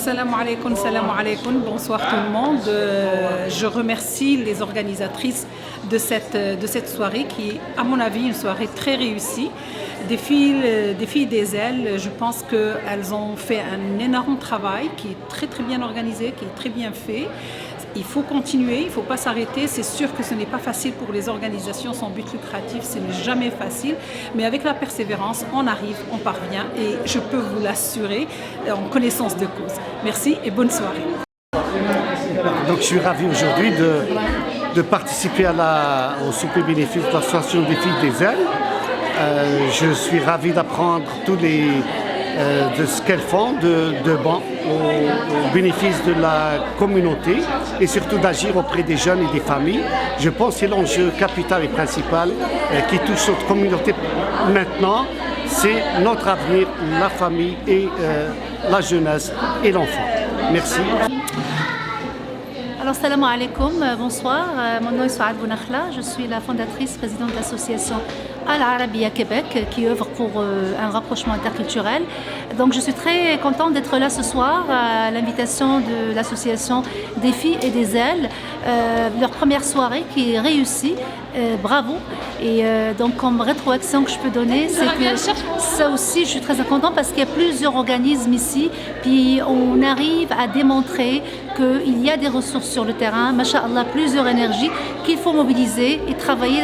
Salam alaikum, bonsoir tout le monde. Je remercie les organisatrices de cette soirée qui est, à mon avis, une soirée très réussie. Des filles des ailes, je pense qu'elles ont fait un énorme travail qui est très bien organisé, qui est très bien fait. Il faut continuer, il ne faut pas s'arrêter. C'est sûr que ce n'est pas facile pour les organisations sans but lucratif, ce n'est jamais facile. Mais avec la persévérance, on arrive, on parvient et je peux vous l'assurer en connaissance de cause. Merci et bonne soirée. Donc je suis ravi aujourd'hui de participer au souper bénéfice de l'association des filles des ailes. Je suis ravi d'apprendre de ce qu'elles font de bon au bénéfice de la communauté et surtout d'agir auprès des jeunes et des familles. Je pense que c'est l'enjeu capital et principal qui touche notre communauté maintenant. C'est notre avenir, la famille et la jeunesse et l'enfant. Merci. Alors, salam alaikum, bonsoir. Mon nom est Souad Bounakhla. Je suis la fondatrice, présidente de l'association Al-Arabiya Québec qui œuvre pour un rapprochement interculturel. Donc, je suis très contente d'être là ce soir à l'invitation de l'association des filles et des ailes. Leur première soirée qui est réussie. Bravo. Et donc, comme rétroaction que je peux donner, c'est que ça aussi, je suis très contente parce qu'il y a plusieurs organismes ici. Puis, on arrive à démontrer qu'il y a des ressources sur le terrain, masha'Allah, plusieurs énergies qu'il faut mobiliser et travailler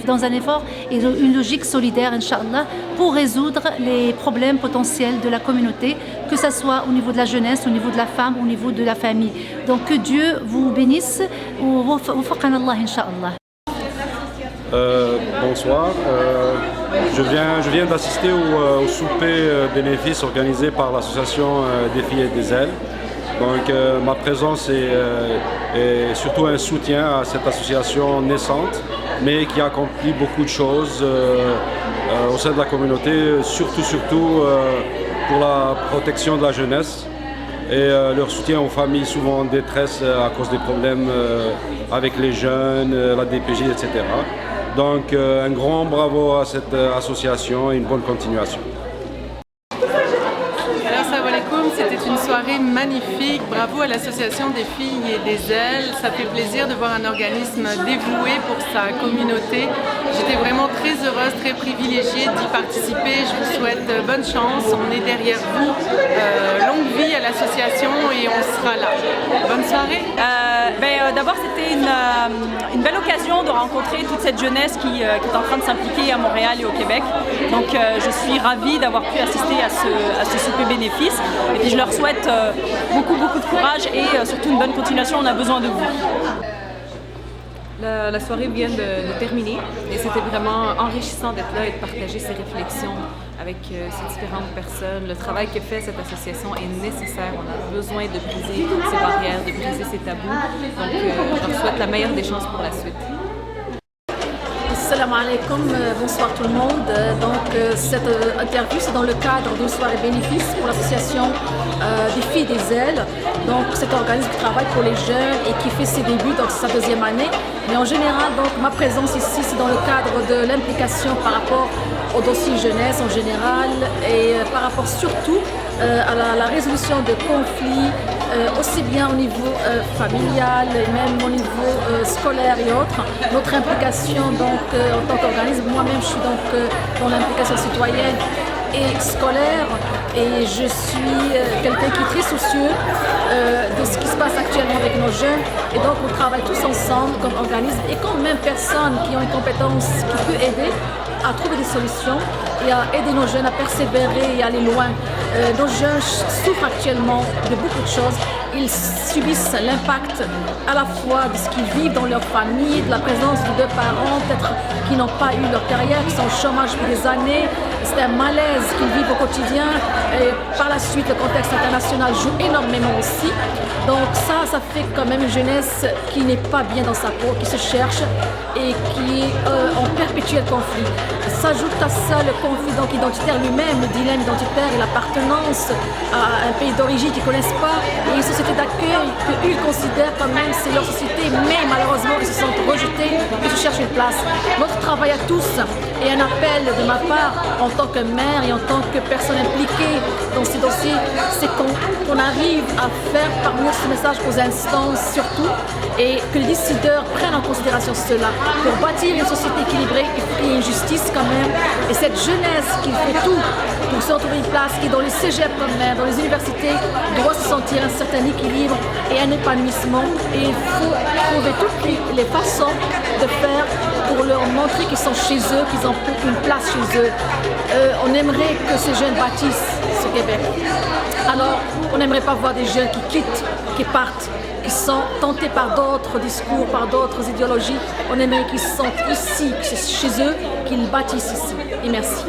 dans un effort et une logique solidaire, Inch'Allah, pour résoudre les problèmes potentiels de la communauté, que ce soit au niveau de la jeunesse, au niveau de la femme, au niveau de la famille. Donc que Dieu vous bénisse, Allah, Inch'Allah. Bonsoir, je viens d'assister au souper bénéfice organisé par l'association des filles et des ailes. Donc ma présence est surtout un soutien à cette association naissante, mais qui accomplit beaucoup de choses au sein de la communauté, surtout pour la protection de la jeunesse et leur soutien aux familles souvent en détresse à cause des problèmes avec les jeunes, la DPJ, etc. Donc un grand bravo à cette association et une bonne continuation. C'était une soirée magnifique, bravo à l'association des filles et des ailes, ça fait plaisir de voir un organisme dévoué pour sa communauté. J'étais vraiment très heureuse, très privilégiée d'y participer, je vous souhaite bonne chance, on est derrière vous, longue vie à l'association et on sera là. Bonne soirée. D'abord c'était une belle occasion de rencontrer toute cette jeunesse qui est en train de s'impliquer à Montréal et au Québec. Donc je suis ravie d'avoir pu assister à ce souper bénéfice. Et puis je leur souhaite beaucoup de courage et surtout une bonne continuation, on a besoin de vous. La soirée vient de terminer et c'était vraiment enrichissant d'être là et de partager ces réflexions avec ces différentes personnes. Le travail que fait cette association est nécessaire, on a besoin de briser ces barrières, de briser ces tabous. Donc je leur souhaite la meilleure des chances pour la suite. Salam alaikum, bonsoir tout le monde. Donc cette interview c'est dans le cadre d'une soirée bénéfice pour l'association des filles des ailes. Donc cet organisme qui travaille pour les jeunes et qui fait ses débuts, donc c'est sa deuxième année. Mais en général, donc ma présence ici c'est dans le cadre de l'implication par rapport au dossier jeunesse en général et par rapport surtout à la résolution de conflits, aussi bien au niveau familial et même au niveau scolaire et autres. Notre implication donc en tant qu'organisme, moi-même je suis donc dans l'implication citoyenne et scolaire et je suis quelqu'un qui est très soucieux de ce qui se passe actuellement avec nos jeunes et donc on travaille tous ensemble comme organisme et comme même personne qui ont une compétence qui peut aider à trouver des solutions et à aider nos jeunes à persévérer et à aller loin. Nos jeunes souffrent actuellement de beaucoup de choses. Ils subissent l'impact à la fois de ce qu'ils vivent dans leur famille, de la présence de deux parents, peut-être qui n'ont pas eu leur carrière, qui sont au chômage depuis des années. C'est un malaise qu'ils vivent au quotidien. Et par la suite, le contexte international joue énormément aussi. Donc ça fait quand même une jeunesse qui n'est pas bien dans sa peau, qui se cherche et qui est en perpétuel conflit. S'ajoute à ça le conflit donc identitaire lui-même, le dilemme identitaire et l'appartenance à un pays d'origine qu'ils ne connaissent pas et une société d'accueil qu'eux considèrent quand même c'est leur société société, mais malheureusement ils se sentent rejetés et se cherchent une place. Notre travail à tous et un appel de ma part en tant que maire et en tant que personne impliquée dans ces dossiers, c'est qu'on arrive à faire parvenir ce message aux instances surtout et que les décideurs prennent en considération cela. Pour bâtir une société équilibrée, il faut qu'il y ait une justice quand même. Et cette jeunesse qui fait tout pour se retrouver une place, qui est dans les cégeps comme même, dans les universités, doit se sentir un certain équilibre et un épanouissement. Et il faut trouver toutes les façons de faire pour leur montrer qu'ils sont chez eux, qu'ils ont une place chez eux. On aimerait que ces jeunes bâtissent ce Québec. Alors, on n'aimerait pas voir des jeunes qui quittent, qui partent, qui sont tentés par d'autres discours, par d'autres idéologies. On aimerait qu'ils se sentent ici, que c'est chez eux, qu'ils bâtissent ici. Et merci.